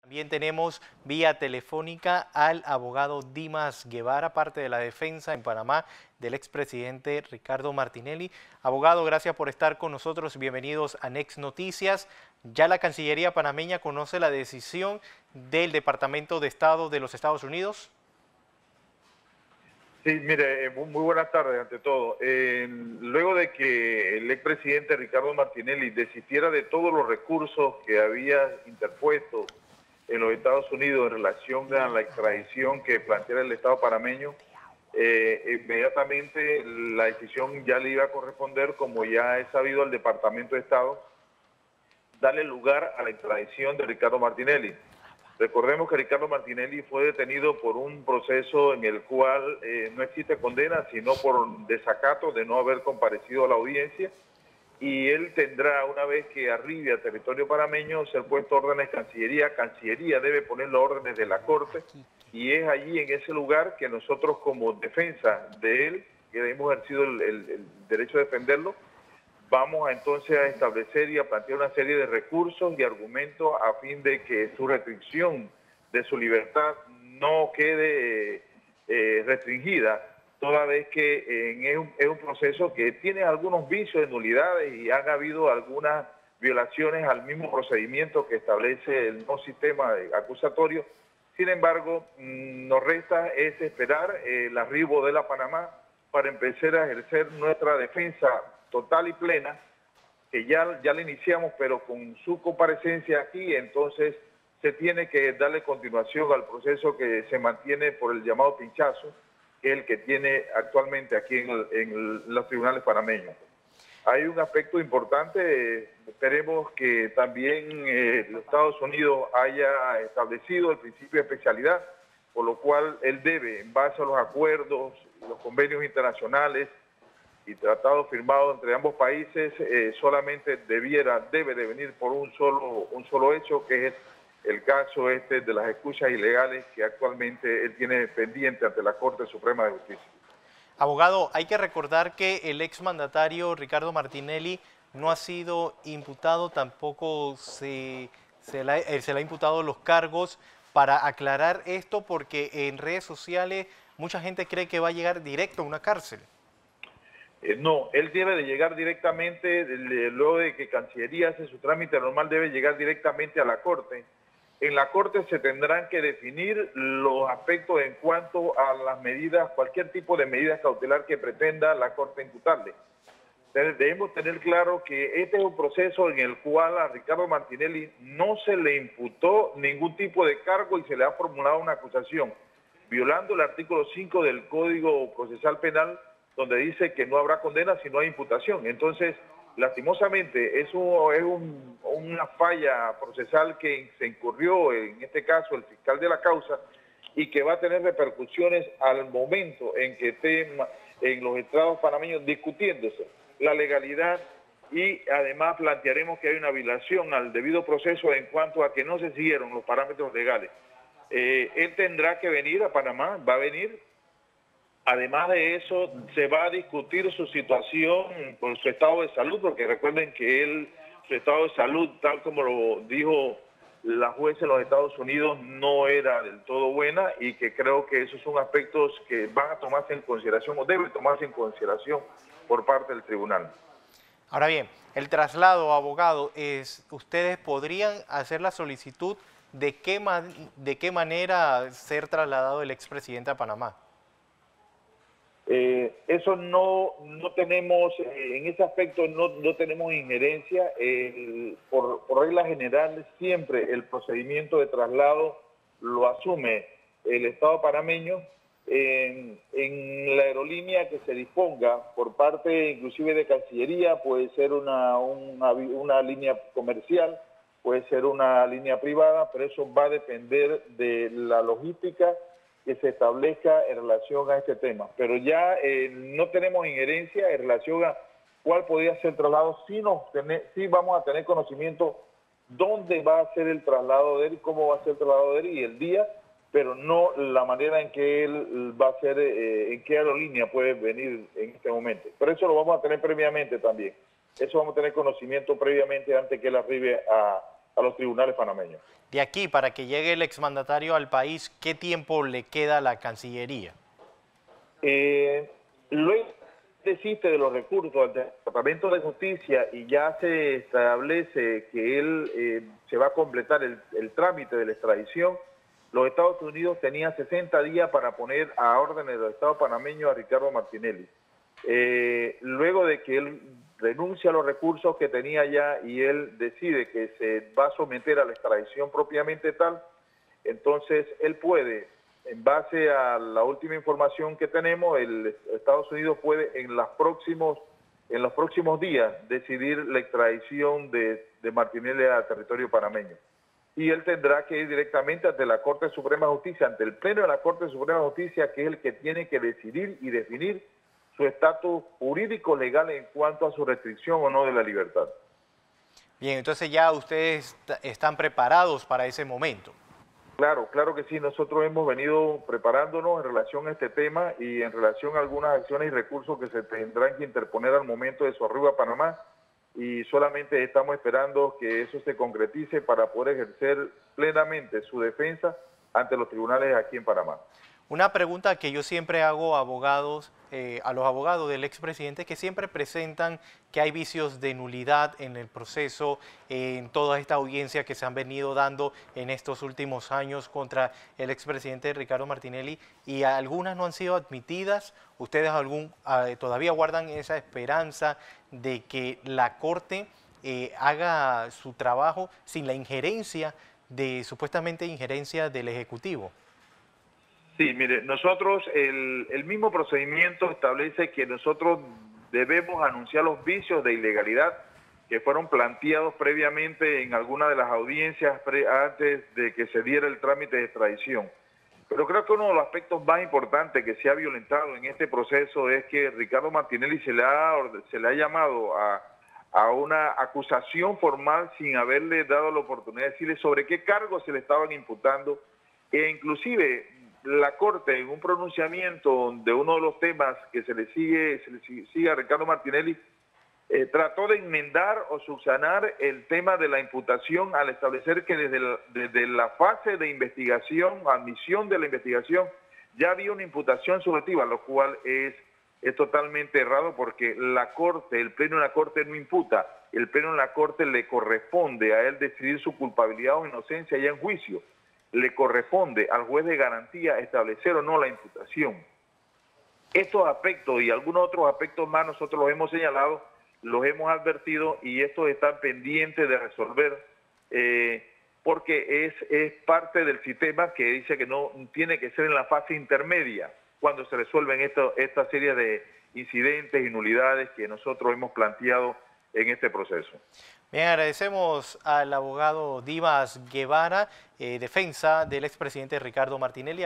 También tenemos vía telefónica al abogado Dimas Guevara, parte de la defensa en Panamá del expresidente Ricardo Martinelli. Abogado, gracias por estar con nosotros. Bienvenidos a Next Noticias. Ya la Cancillería panameña conoce la decisión del Departamento de Estado de los Estados Unidos. Sí, mire, muy buenas tardes ante todo. Luego de que el expresidente Ricardo Martinelli desistiera de todos los recursos que había interpuesto en los Estados Unidos en relación a la extradición que planteara el Estado panameño, inmediatamente la decisión ya le iba a corresponder, como ya es sabido, al Departamento de Estado, darle lugar a la extradición de Ricardo Martinelli. Recordemos que Ricardo Martinelli fue detenido por un proceso en el cual no existe condena, sino por desacato de no haber comparecido a la audiencia, y él tendrá, una vez que arribe a territorio panameño, ser puesto órdenes de Cancillería. Cancillería debe poner las órdenes de la Corte, y es allí, en ese lugar, que nosotros, como defensa de él, que hemos ejercido el derecho a defenderlo, vamos entonces a establecer y a plantear una serie de recursos y argumentos a fin de que su restricción de su libertad no quede restringida, toda vez que es un proceso que tiene algunos vicios de nulidades y han habido algunas violaciones al mismo procedimiento que establece el nuevo sistema acusatorio. Sin embargo, nos resta es esperar el arribo de la Panamá para empezar a ejercer nuestra defensa total y plena, que ya la iniciamos, pero con su comparecencia aquí, entonces se tiene que darle continuación al proceso que se mantiene por el llamado pinchazo, que es el que tiene actualmente aquí en los tribunales panameños. Hay un aspecto importante, esperemos que también los Estados Unidos haya establecido el principio de especialidad, por lo cual él debe, en base a los acuerdos, los convenios internacionales y tratados firmados entre ambos países, solamente debe de venir por un solo hecho, que es el caso de las escuchas ilegales que actualmente él tiene pendiente ante la Corte Suprema de Justicia. Abogado, hay que recordar que el exmandatario Ricardo Martinelli no ha sido imputado, tampoco se le ha imputado los cargos. Para aclarar esto, porque en redes sociales mucha gente cree que va a llegar directo a una cárcel. No, él debe de llegar directamente, luego de que Cancillería hace su trámite normal, debe llegar directamente a la Corte. En la Corte se tendrán que definir los aspectos en cuanto a las medidas, cualquier tipo de medida cautelar que pretenda la Corte imputarle. Debemos tener claro que este es un proceso en el cual a Ricardo Martinelli no se le imputó ningún tipo de cargo y se le ha formulado una acusación, violando el artículo 5 del Código Procesal Penal, donde dice que no habrá condena si no hay imputación. Entonces, lastimosamente, eso es una falla procesal que se incurrió, en este caso, el fiscal de la causa, y que va a tener repercusiones al momento en que esté en los estrados panameños discutiéndose la legalidad, y además plantearemos que hay una violación al debido proceso en cuanto a que no se siguieron los parámetros legales. Él tendrá que venir a Panamá, va a venir. Además de eso, se va a discutir su situación con su estado de salud, porque recuerden que su estado de salud, tal como lo dijo la jueza en los Estados Unidos, no era del todo buena, y que creo que esos son aspectos que van a tomarse en consideración o deben tomarse en consideración por parte del tribunal. Ahora bien, el traslado, abogado, ustedes podrían hacer la solicitud de qué manera ser trasladado el expresidente a Panamá. Eso no tenemos, en ese aspecto no tenemos injerencia. Por regla general, siempre el procedimiento de traslado lo asume el Estado panameño en la aerolínea que se disponga por parte inclusive de Cancillería. Puede ser una línea comercial, puede ser una línea privada, pero eso va a depender de la logística que se establezca en relación a este tema. Pero ya no tenemos injerencia en relación a cuál podría ser el traslado. Sí vamos a tener conocimiento dónde va a ser el traslado de él, cómo va a ser el traslado de él y el día, pero no la manera en que él va a ser, en qué aerolínea puede venir en este momento. Pero eso lo vamos a tener previamente también. Eso vamos a tener conocimiento previamente antes que él arribe a los tribunales panameños. De aquí, para que llegue el exmandatario al país, ¿qué tiempo le queda a la Cancillería? Luego desiste de los recursos al Departamento de Justicia y ya se establece que él se va a completar el trámite de la extradición. Los Estados Unidos tenían 60 días para poner a órdenes del Estado panameño a Ricardo Martinelli. Luego de que él renuncia a los recursos que tenía ya y él decide que se va a someter a la extradición propiamente tal, entonces él puede, en base a la última información que tenemos, el Estados Unidos puede en los próximos días decidir la extradición de Martinelli al territorio panameño. Y él tendrá que ir directamente ante la Corte Suprema de Justicia, ante el Pleno de la Corte Suprema de Justicia, que es el que tiene que decidir y definir su estatus jurídico legal en cuanto a su restricción o no de la libertad. Bien, entonces ya ustedes están preparados para ese momento. Claro, claro que sí. Nosotros hemos venido preparándonos en relación a este tema y en relación a algunas acciones y recursos que se tendrán que interponer al momento de su arribo a Panamá, y solamente estamos esperando que eso se concretice para poder ejercer plenamente su defensa ante los tribunales aquí en Panamá. Una pregunta que yo siempre hago a los abogados del expresidente, que siempre presentan que hay vicios de nulidad en el proceso, en toda esta audiencia que se han venido dando en estos últimos años contra el expresidente Ricardo Martinelli, y algunas no han sido admitidas. ¿Ustedes todavía guardan esa esperanza de que la Corte haga su trabajo sin la supuestamente injerencia del Ejecutivo? Sí, mire, nosotros, el mismo procedimiento establece que nosotros debemos anunciar los vicios de ilegalidad que fueron planteados previamente en alguna de las audiencias antes de que se diera el trámite de extradición. Pero creo que uno de los aspectos más importantes que se ha violentado en este proceso es que Ricardo Martinelli se le ha llamado a una acusación formal sin haberle dado la oportunidad de decirle sobre qué cargos se le estaban imputando, e inclusive la Corte, en un pronunciamiento de uno de los temas que se le sigue a Ricardo Martinelli, trató de enmendar o subsanar el tema de la imputación al establecer que desde la fase de investigación, admisión de la investigación, ya había una imputación subjetiva, lo cual es totalmente errado, porque la Corte, el Pleno de la Corte no imputa. El Pleno de la Corte le corresponde a él decidir su culpabilidad o inocencia ya en juicio. Le corresponde al juez de garantía establecer o no la imputación. Estos aspectos y algunos otros aspectos más nosotros los hemos señalado, los hemos advertido, y estos están pendientes de resolver, porque es parte del sistema que dice que no tiene que ser en la fase intermedia cuando se resuelven esta serie de incidentes y nulidades que nosotros hemos planteado en este proceso. Bien, agradecemos al abogado Dimas Guevara, defensa del expresidente Ricardo Martinelli.